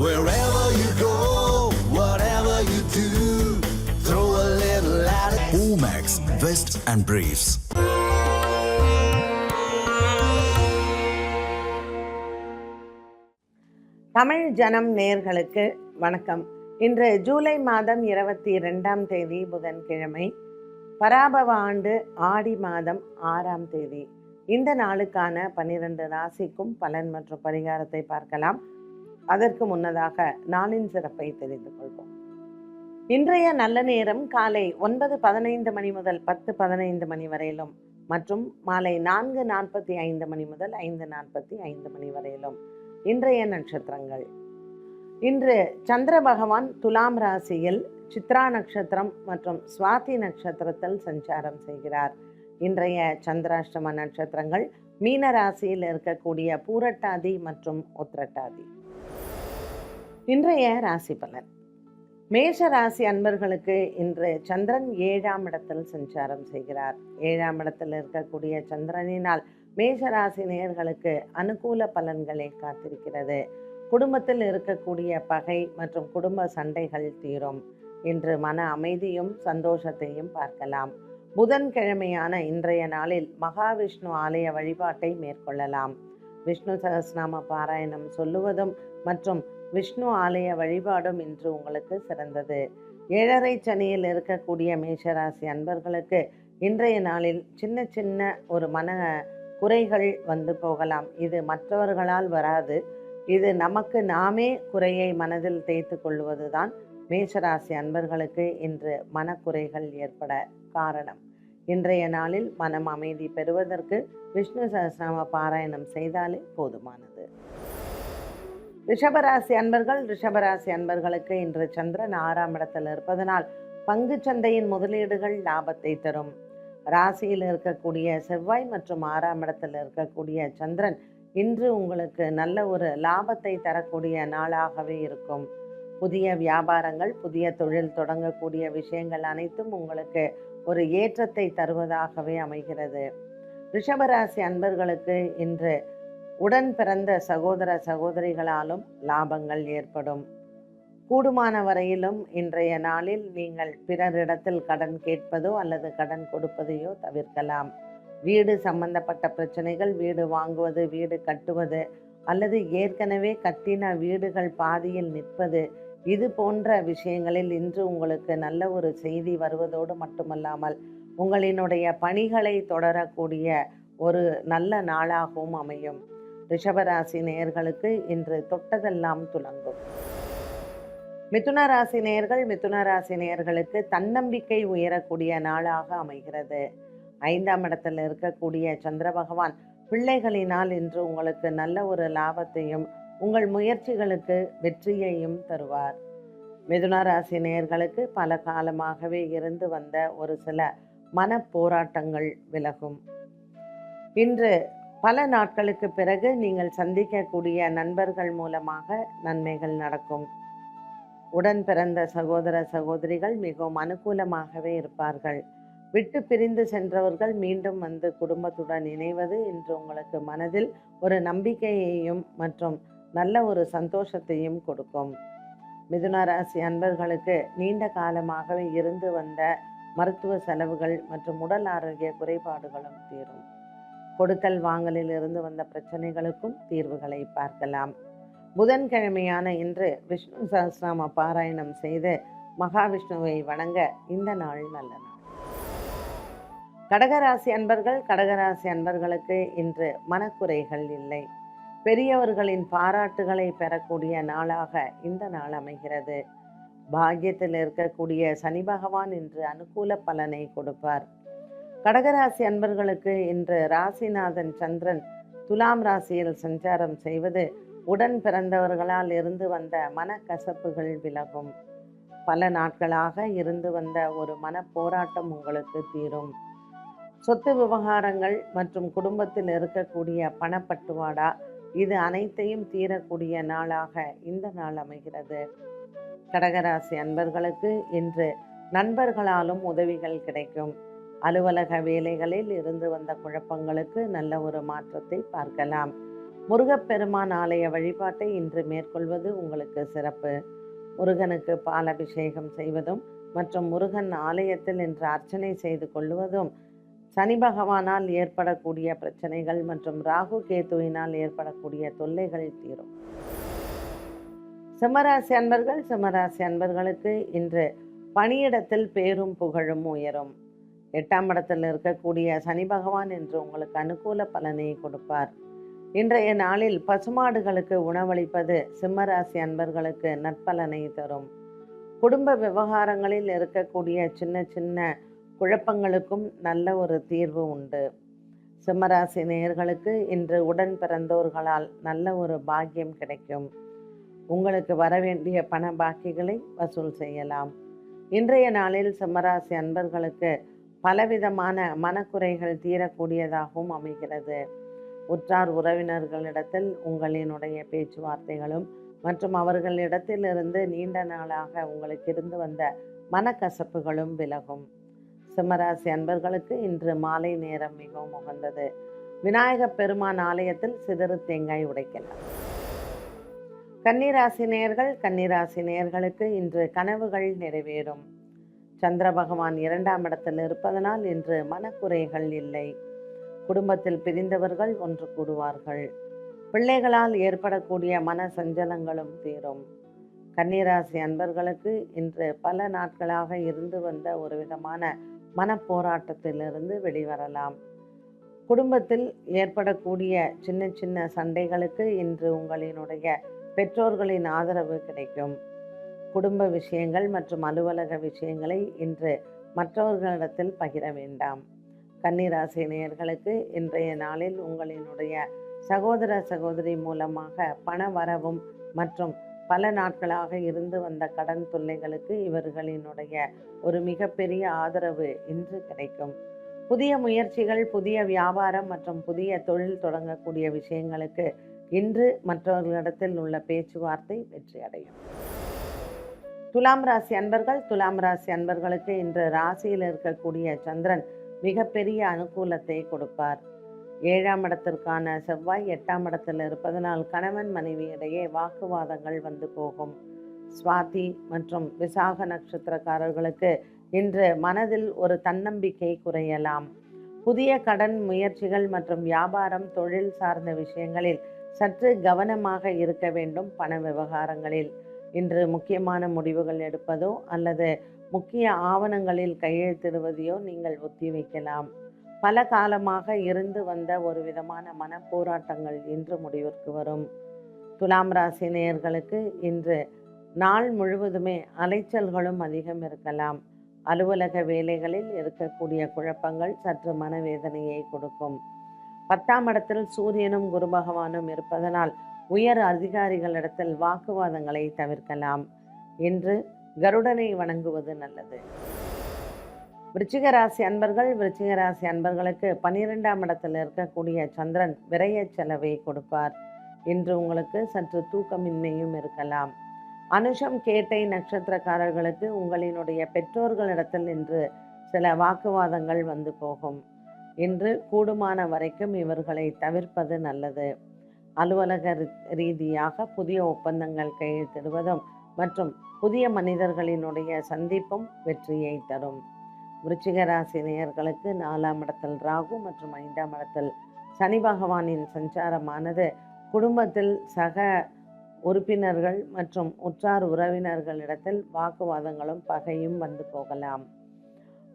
Wherever you go, whatever you do, throw a little at it. Omax, Vest and Briefs. Tamil ஜனம் நேயர்களுக்கு வணக்கம். இன்று ஜூலை மாதம் 22ஆம் தேதி புதன்கிழமை, பராபவ ஆண்டு ஆடி மாதம் 6ஆம் தேதி. இந்த நாளுக்கான 12 ராசிக்கும் பலன் மற்றும் பரிகாரத்தை பார்க்கலாம். அதற்கு முன்னதாக நாளின் சிறப்பை தெரிந்து கொள்வோம். இன்றைய நல்ல நேரம் காலை 9:15 மணி முதல் 10:15 மணி வரையிலும் மற்றும் மாலை 4:45 மணி முதல் 5:45 மணி வரையிலும். இன்றைய நட்சத்திரங்கள்: இன்று சந்திர பகவான் துலாம் ராசியில் சித்ரா நட்சத்திரம் மற்றும் சுவாதி நட்சத்திரத்தில் சஞ்சாரம் செய்கிறார். இன்றைய சந்திராஷ்டம நட்சத்திரங்கள் மீன ராசியில் இருக்கக்கூடிய பூரட்டாதி மற்றும் உத்திரட்டாதி. இன்றைய ராசி பலன்: மேஷ ராசி அன்பர்களுக்கு இன்று சந்திரன் 7ஆம் இடத்தில் சஞ்சாரம் செய்கிறார். 7ஆம் இடத்தில் இருக்கக்கூடிய சந்திரனினால் மேஷ ராசி நேயர்களுக்கு அனுகூல பலன்களை காத்திருக்கிறது. குடும்பத்தில் இருக்கக்கூடிய பகை மற்றும் குடும்ப சண்டைகள் தீரும். இன்று மன அமைதியும் சந்தோஷத்தையும் பார்க்கலாம். புதன்கிழமையான இன்றைய நாளில் மகாவிஷ்ணு ஆலய வழிபாட்டை மேற்கொள்ளலாம். விஷ்ணு சகஸ்ரநாம பாராயணம் சொல்லுவதும் மற்றும் விஷ்ணு ஆலய வழிபாடும் இன்று உங்களுக்கு சிறந்தது. 7.5 சனியில் இருக்கக்கூடிய மேஷராசி அன்பர்களுக்கு இன்றைய நாளில் சின்ன சின்ன ஒரு மன குறைகள் வந்து போகலாம். இது மற்றவர்களால் வராது. இது நமக்கு நாமே குறையை மனதில் தேய்த்து கொள்வதுதான் மேஷராசி அன்பர்களுக்கு இன்று மனக்குறைகள் ஏற்பட காரணம். இன்றைய நாளில் மனம் அமைதி பெறுவதற்கு விஷ்ணு சகஸ்ரநாம பாராயணம் செய்தாலே போதுமானது. ரிஷபராசி அன்பர்களுக்கு இன்று சந்திரன் 6ஆம் இடத்தில் இருப்பதனால் பங்கு சந்தையின் முதலீடுகள் லாபத்தை தரும். ராசியில் இருக்கக்கூடிய செவ்வாய் மற்றும் 6ஆம் இடத்தில் இருக்கக்கூடிய சந்திரன் இன்று உங்களுக்கு நல்ல ஒரு லாபத்தை தரக்கூடிய நாளாகவே இருக்கும். புதிய வியாபாரங்கள், புதிய தொழில் தொடங்கக்கூடிய விஷயங்கள் அனைத்தும் உங்களுக்கு ஒரு ஏற்றத்தை தருவதாகவே அமைகிறது. ரிஷபராசி அன்பர்களுக்கு இன்று உடன் பிறந்த சகோதர சகோதரிகளாலும் லாபங்கள் ஏற்படும். கூடுமான வரையிலும் இன்றைய நாளில் நீங்கள் பிறரிடத்தில் கடன் கேட்பதோ அல்லது கடன் கொடுப்பதையோ தவிர்க்கலாம். வீடு சம்பந்தப்பட்ட பிரச்சனைகள், வீடு வாங்குவது, வீடு கட்டுவது அல்லது ஏற்கனவே கட்டின வீடுகள் பாதியில் நிற்பது, இது போன்ற விஷயங்களில் இன்று உங்களுக்கு நல்ல ஒரு செய்தி வருவதோடு மட்டுமல்லாமல் உங்களினுடைய பணிகளை தொடரக்கூடிய ஒரு நல்ல நாளாகவும் அமையும். ரிஷபராசி நேயர்களுக்கு இன்று தொட்டதெல்லாம் துலங்கும். மிதுன ராசி நேயர்களுக்கு தன்னம்பிக்கை உயரக்கூடிய நாளாக அமைகிறது. 5ஆம் இடத்தில் இருக்கக்கூடிய சந்திர பகவான் பிள்ளைகளினால் இன்று உங்களுக்கு நல்ல ஒரு லாபத்தையும் உங்கள் முயற்சிகளுக்கு வெற்றியையும் தருவார். மிதுன ராசி நேயர்களுக்கு பல காலமாகவே இருந்து வந்த ஒரு சில மன போராட்டங்கள் விலகும். இன்று பல நாட்களுக்கு பிறகு நீங்கள் சந்திக்கக்கூடிய நண்பர்கள் மூலமாக நன்மைகள் நடக்கும். உடன் பிறந்த சகோதர சகோதரிகள் மிகவும் அனுகூலமாகவே இருப்பார்கள். விட்டு பிரிந்து சென்றவர்கள் மீண்டும் வந்து குடும்பத்துடன் இணைவது இன்று உங்களுக்கு மனதில் ஒரு நம்பிக்கையையும் மற்றும் நல்ல ஒரு சந்தோஷத்தையும் கொடுக்கும். மிதுன ராசி அன்பர்களுக்கு நீண்ட காலமாகவே இருந்து வந்த மருத்துவ செலவுகள் மற்றும் உடல் ஆரோக்கிய குறைபாடுகளும் தீரும். கொடுக்கல் வாங்கலில் இருந்து வந்த பிரச்சனைகளுக்கும் தீர்வுகளை பார்க்கலாம். புதன்கிழமையான இன்று விஷ்ணு சகஸ்ரநாம பாராயணம் செய்து மகாவிஷ்ணுவை வணங்க இந்த நாள் நல்ல நாள். கடகராசி அன்பர்களுக்கு இன்று மனக்குறைகள் இல்லை. பெரியவர்களின் பாராட்டுகளை பெறக்கூடிய நாளாக இந்த நாள் அமைகிறது. பாக்கியத்தில் இருக்கக்கூடிய சனி பகவான் இன்று அனுகூல பலனை கொடுப்பார். கடகராசி அன்பர்களுக்கு இன்று ராசிநாதன் சந்திரன் துலாம் ராசியில் சஞ்சாரம் செய்வது உடன் பிறந்தவர்களால் இருந்து வந்த மனக்கசப்புகள் விலகும். பல நாட்களாக இருந்து வந்த ஒரு மன போராட்டம் உங்களுக்கு தீரும். சொத்து விவகாரங்கள் மற்றும் குடும்பத்தில் இருக்கக்கூடிய பணப்பட்டுவாடா, இது அனைத்தையும் தீரக்கூடிய நாளாக இந்த நாள் அமைகிறது. கடகராசி அன்பர்களுக்கு இன்று நண்பர்களாலும் உதவிகள் கிடைக்கும். அலுவலக வேலைகளில் இருந்து வந்த குழப்பங்களுக்கு நல்ல ஒரு மாற்றத்தை பார்க்கலாம். முருகப்பெருமான் ஆலய வழிபாட்டை இன்று மேற்கொள்வது உங்களுக்கு சிறப்பு. முருகனுக்கு பால் அபிஷேகம் செய்வதும் மற்றும் முருகன் ஆலயத்தில் இன்று அர்ச்சனை செய்து கொள்வதும் சனி பகவானால் ஏற்படக்கூடிய பிரச்சனைகள் மற்றும் ராகு கேதுவினால் ஏற்படக்கூடிய தொல்லைகள் தீரும். சிம்மராசி அன்பர்களுக்கு இன்று பணியிடத்தில் பேரும் புகழும் உயரும். 8ஆம் இடத்தில் இருக்கக்கூடிய சனி பகவான் இன்று உங்களுக்கு அனுகூல பலனை கொடுப்பார். இன்றைய நாளில் பசுமாடுகளுக்கு உணவளிப்பது சிம்மராசி அன்பர்களுக்கு நற்பலனை தரும். குடும்ப விவகாரங்களில் இருக்கக்கூடிய சின்ன சின்ன குழப்பங்களுக்கும் நல்ல ஒரு தீர்வு உண்டு. சிம்மராசி நேயர்களுக்கு இன்று உடன் பிறந்தோர்களால் நல்ல ஒரு பாக்கியம் கிடைக்கும். உங்களுக்கு வரவேண்டிய பண பாக்கிகளை வசூல் செய்யலாம். இன்றைய நாளில் சிம்மராசி அன்பர்களுக்கு பலவிதமான மனக்குறைகள் தீரக்கூடியதாகவும் அமைகிறது. உற்றார் உறவினர்களிடத்தில் உங்களினுடைய பேச்சுவார்த்தைகளும் மற்றும் அவர்களிடத்திலிருந்து நீண்ட நாளாக உங்களுக்கு இருந்து வந்த மனக்கசப்புகளும் விலகும். சிம்மராசி அன்பர்களுக்கு இன்று மாலை நேரம் மிகவும் உகந்தது. விநாயகப் பெருமான் ஆலயத்தில் சிதறு தேங்காய் உடைக்கலாம். கன்னிராசி நேயர்களுக்கு இன்று கனவுகள் நிறைவேறும். சந்திர பகவான் 2ஆம் இடத்தில் இருப்பதனால் இன்று மனக்குறைகள் இல்லை. குடும்பத்தில் பிரிந்தவர்கள் ஒன்று கூடுவார்கள். பிள்ளைகளால் ஏற்படக்கூடிய மன சஞ்சலங்களும் தீரும். கன்னிராசி அன்பர்களுக்கு இன்று பல நாட்களாக இருந்து வந்த ஒரு விதமான மனப்போராட்டத்திலிருந்து வெளிவரலாம். குடும்பத்தில் ஏற்படக்கூடிய சின்ன சின்ன சண்டைகளுக்கு இன்று உங்களினுடைய பெற்றோர்களின் ஆதரவு கிடைக்கும். குடும்ப விஷயங்கள் மற்றும் அலுவலக விஷயங்களை இன்று மற்றவர்களிடத்தில் பகிர வேண்டாம். கன்னிராசி நேயர்களுக்கு இன்றைய நாளில் உங்களினுடைய சகோதர சகோதரி மூலமாக பண வரவும் மற்றும் பல நாட்களாக இருந்து வந்த கடன் தொல்லைகளுக்கு இவர்களினுடைய ஒரு மிகப்பெரிய ஆதரவு இன்று கிடைக்கும். புதிய முயற்சிகள், புதிய வியாபாரம் மற்றும் புதிய தொழில் தொடங்கக்கூடிய விஷயங்களுக்கு இன்று மற்றவர்களிடத்தில் உள்ள பேச்சுவார்த்தை வெற்றி அடையும். துலாம் ராசி அன்பர்களுக்கு இன்று ராசியில் இருக்கக்கூடிய சந்திரன் மிகப்பெரிய அனுகூலத்தை கொடுப்பார். 7ஆம் இடத்திற்கான செவ்வாய் 8ஆம் இடத்தில் இருப்பதனால் கணவன் மனைவி இடையே வாக்குவாதங்கள் வந்து போகும். சுவாதி மற்றும் விசாக நட்சத்திரக்காரர்களுக்கு இன்று மனதில் ஒரு தன்னம்பிக்கை குறையலாம். புதிய கடன் முயற்சிகள் மற்றும் வியாபாரம், தொழில் சார்ந்த விஷயங்களில் சற்று கவனமாக இருக்க வேண்டும். பண விவகாரங்களில் இன்று முக்கியமான முடிவுகள் எடுப்பதோ அல்லது முக்கிய ஆவணங்களில் கையெழுத்திடுவதையோ நீங்கள் ஒத்திவைக்கலாம். பல காலமாக இருந்து வந்த ஒரு விதமான மனப்போராட்டங்கள் இன்று முடிவிற்கு வரும். துலாம் ராசி நேயர்களுக்கு இன்று நாள் முழுவதுமே அலைச்சல்களும் அதிகம் இருக்கலாம். அலுவலக வேலைகளில் இருக்கக்கூடிய குழப்பங்கள் சற்று மனவேதனையை கொடுக்கும். 10ஆம் இடத்தில் சூரியனும் குரு பகவானும் இருப்பதனால் உயர் அதிகாரிகளிடத்தில் வாக்குவாதங்களை தவிர்க்கலாம். இன்று கருடனை வணங்குவது நல்லது. விருச்சிக ராசி அன்பர்களுக்கு 12ஆம் இடத்தில் இருக்கக்கூடிய சந்திரன் விரய செலவை கொடுப்பார். இன்று உங்களுக்கு சற்று தூக்கமின்மையும் இருக்கலாம். அனுஷம் கேட்டை நட்சத்திரக்காரர்களுக்கு உங்களினுடைய பெற்றோர்களிடத்தில் இன்று சில வாக்குவாதங்கள் வந்து போகும். இன்று கூடுமான வரைக்கும் இவர்களை தவிர்ப்பது நல்லது. அலுவலக ரீதியாக புதிய ஒப்பந்தங்கள் கையெழுத்திடுவதும் மற்றும் புதிய மனிதர்களினுடைய சந்திப்பும் வெற்றியை தரும். விருச்சிக ராசி நேயர்களுக்கு 4ஆம் இடத்தில் ராகு மற்றும் 5ஆம் இடத்தில் சனி பகவானின் சஞ்சாரமானது குடும்பத்தில் சக உறுப்பினர்கள் மற்றும் உற்றார் உறவினர்களிடத்தில் வாக்குவாதங்களும் பகையும் வந்து போகலாம்.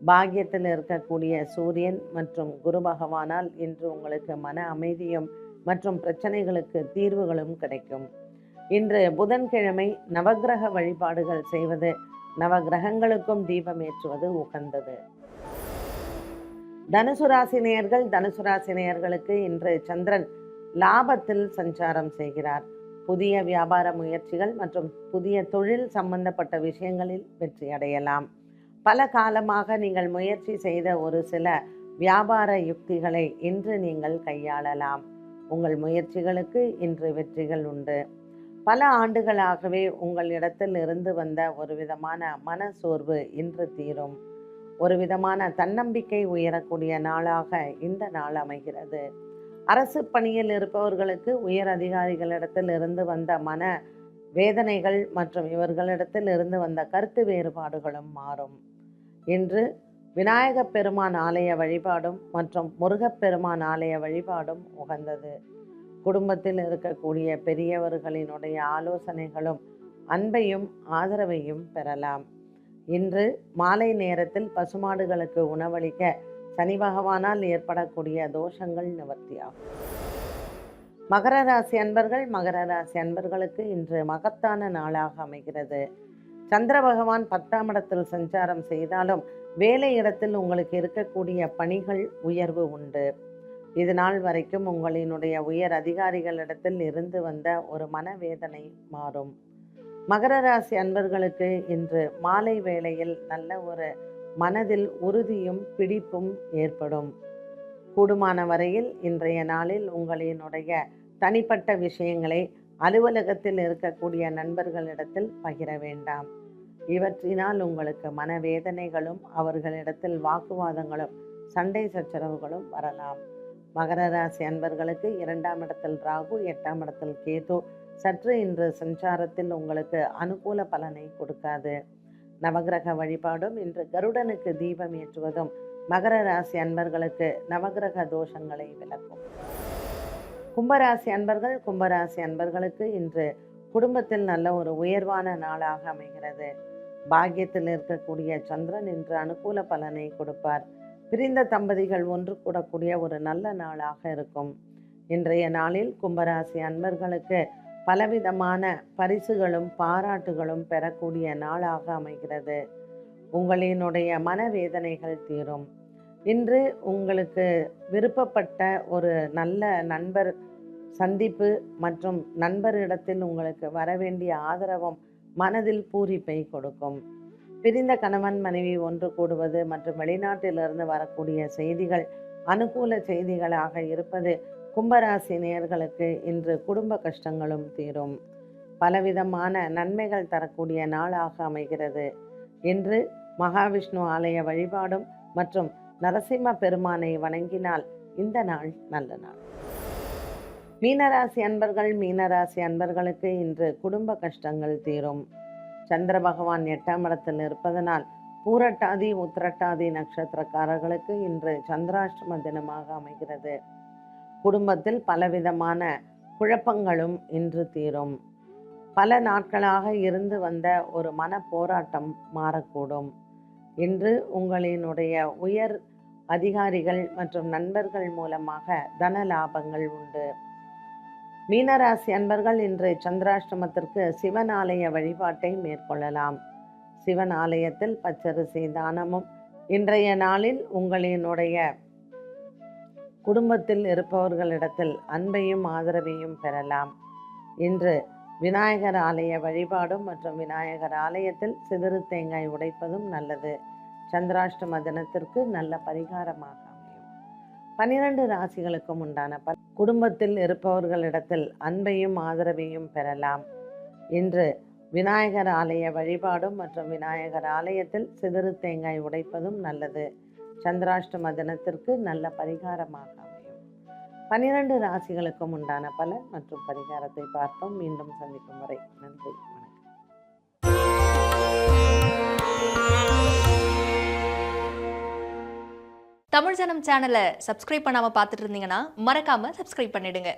பாக்கியத்தில் இருக்கக்கூடிய சூரியன் மற்றும் குரு பகவானால் இன்று உங்களுக்கு மன அமைதியும் மற்றும் பிரச்சனைகளுக்கு தீர்வுகளும் கிடைக்கும். இன்று புதன்கிழமை நவக்கிரக வழிபாடுகள் செய்வது, நவக்கிரகங்களுக்கும் தீபம் ஏற்றுவது உகந்தது. தனுசு ராசி நேயர்களுக்கு இன்று சந்திரன் லாபத்தில் சஞ்சாரம் செய்கிறார். புதிய வியாபார முயற்சிகள் மற்றும் புதிய தொழில் சம்பந்தப்பட்ட விஷயங்களில் வெற்றி அடையலாம். பல காலமாக நீங்கள் முயற்சி செய்த ஒரு சில வியாபார யுக்திகளை இன்று நீங்கள் கையாளலாம். உங்கள் முயற்சிகளுக்கு இன்று வெற்றிகள் உண்டு. பல ஆண்டுகளாகவே உங்களிடத்தில் இருந்து வந்த ஒரு விதமான மன சோர்வு இன்று தீரும். ஒரு விதமான தன்னம்பிக்கை உயரக்கூடிய நாளாக இந்த நாள் அமைகிறது. அரசு பணியில் இருப்பவர்களுக்கு உயர் அதிகாரிகளிடத்தில் இருந்து வந்த மன வேதனைகள் மற்றும் இவர்களிடத்தில் இருந்து வந்த கருத்து வேறுபாடுகளும் மாறும். இன்று விநாயகப் பெருமான் ஆலய வழிபாடும் மற்றும் முருகப்பெருமான் ஆலய வழிபாடும் உகந்தது. குடும்பத்தில் இருக்கக்கூடிய பெரியவர்களினுடைய ஆலோசனைகளும் அன்பையும் ஆதரவையும் பெறலாம். இன்று மாலை நேரத்தில் பசுமாடுகளுக்கு உணவளிக்க சனி பகவானால் ஏற்படக்கூடிய தோஷங்கள் நிவர்த்தியாகும். மகர ராசி அன்பர்களுக்கு இன்று மகத்தான நாளாக அமைகிறது. சந்திர பகவான் 10ஆம் இடத்தில் சஞ்சாரம் செய்தாலும் வேலை இடத்தில் உங்களுக்கு இருக்கக்கூடிய பணிகள் உயர்வு உண்டு. இது நாள் வரைக்கும் உங்களினுடைய உயர் அதிகாரிகளிடத்தில் இருந்து வந்த ஒரு மனவேதனை மாறும். மகர ராசி அன்பர்களுக்கு இன்று மாலை வேளையில் நல்ல ஒரு மனதில் உறுதியும் பிடிப்பும் ஏற்படும். கூடுமான வரையில் இன்றைய நாளில் உங்களினுடைய தனிப்பட்ட விஷயங்களை அலுவலகத்தில் இருக்கக்கூடிய நண்பர்களிடத்தில் பகிர வேண்டாம். இவற்றினால் உங்களுக்கு மனவேதனைகளும் அவர்களிடத்தில் வாக்குவாதங்களும் சண்டை சச்சரவுகளும் வரலாம். மகர ராசி அன்பர்களுக்கு 2ஆம் இடத்தில் ராகு, 8ஆம் இடத்தில் கேது சற்று இன்று சஞ்சாரத்தில் உங்களுக்கு அனுகூல பலனை கொடுக்காது. நவகிரக வழிபாடும் இன்று கருடனுக்கு தீபம் ஏற்றுவதும் மகர ராசி அன்பர்களுக்கு நவகிரக தோஷங்களை விளக்கும். கும்பராசி அன்பர்களுக்கு இன்று குடும்பத்தில் நல்ல ஒரு உயர்வான நாளாக அமைகிறது. பாக்கியத்தில் இருக்கக்கூடிய சந்திரன் இன்று அனுகூல பலனை கொடுப்பார். பிரிந்த தம்பதிகள் ஒன்று கூடக்கூடிய ஒரு நல்ல நாளாக இருக்கும். இன்றைய நாளில் கும்பராசி அன்பர்களுக்கு பலவிதமான பரிசுகளும் பாராட்டுகளும் பெறக்கூடிய நாளாக அமைகிறது. உங்களினுடைய மனவேதனைகள் தீரும். இன்று உங்களுக்கு விருப்பப்பட்ட ஒரு நல்ல நண்பர் சந்திப்பு மற்றும் நண்பரிடத்தில் உங்களுக்கு வரவேண்டிய ஆதரவும் மனதில் பூரிப்பை கொடுக்கும். பிரிந்த கணவன் மனைவி ஒன்று கூடுவது மற்றும் வெளிநாட்டிலிருந்து வரக்கூடிய செய்திகள் அனுகூல செய்திகளாக இருப்பது கும்பராசி நேயர்களுக்கு இன்று குடும்ப கஷ்டங்களும் தீரும். பலவிதமான நன்மைகள் தரக்கூடிய நாளாக அமைகிறது. இன்று மகாவிஷ்ணு ஆலய வழிபாடும் மற்றும் நரசிம்ம பெருமானை வணங்கினால் இந்த நாள் நல்ல நாள். மீனராசி அன்பர்களுக்கு இன்று குடும்ப கஷ்டங்கள் தீரும். சந்திர பகவான் 8ஆம் இடத்தில் இருப்பதனால் பூரட்டாதி உத்திரட்டாதி நட்சத்திரக்காரர்களுக்கு இன்று சந்திராஷ்டம தினமாக அமைகிறது. குடும்பத்தில் பலவிதமான குழப்பங்களும் இன்று தீரும். பல நாட்களாக இருந்து வந்த ஒரு மன போராட்டம் மாறக்கூடும். இன்று உங்களினுடைய உயர் அதிகாரிகள் மற்றும் நண்பர்கள் மூலமாக தன லாபங்கள் உண்டு. மீனராசி அன்பர்கள் இன்று சந்திராஷ்டமத்திற்கு சிவன் ஆலய வழிபாட்டை மேற்கொள்ளலாம். சிவன் ஆலயத்தில் பச்சரிசி தானமும் இன்றைய நாளில் உங்களினுடைய குடும்பத்தில் இருப்பவர்களிடத்தில் அன்பையும் ஆதரவையும் பெறலாம். இன்று விநாயகர் ஆலய வழிபாடும் மற்றும் விநாயகர் ஆலயத்தில் சிதறு தேங்காய் உடைப்பதும் நல்லது. சந்திராஷ்டம தினத்திற்கு நல்ல பரிகாரமாக அமையும். 12 ராசிகளுக்கும் உண்டான குடும்பத்தில் இருப்பவர்களிடத்தில் அன்பையும் ஆதரவையும் பெறலாம். இன்று விநாயகர் ஆலய வழிபாடும் மற்றும் விநாயகர் ஆலயத்தில் சிதறு தேங்காய் உடைப்பதும் நல்லது. சந்திராஷ்டம தினத்திற்கு நல்ல பரிகாரமாக அமையும். 12 ராசிகளுக்கும் உண்டான பலன் மற்றும் பரிகாரத்தை பார்த்தோம். மீண்டும் சந்திக்கும் வரை நன்றி, வணக்கம். தமிழ் ஜனம் சேனலை சப்ஸ்கிரைப் பண்ணாம பார்த்துட்டு இருந்தீங்கன்னா மறக்காம சப்ஸ்கிரைப் பண்ணிடுங்க.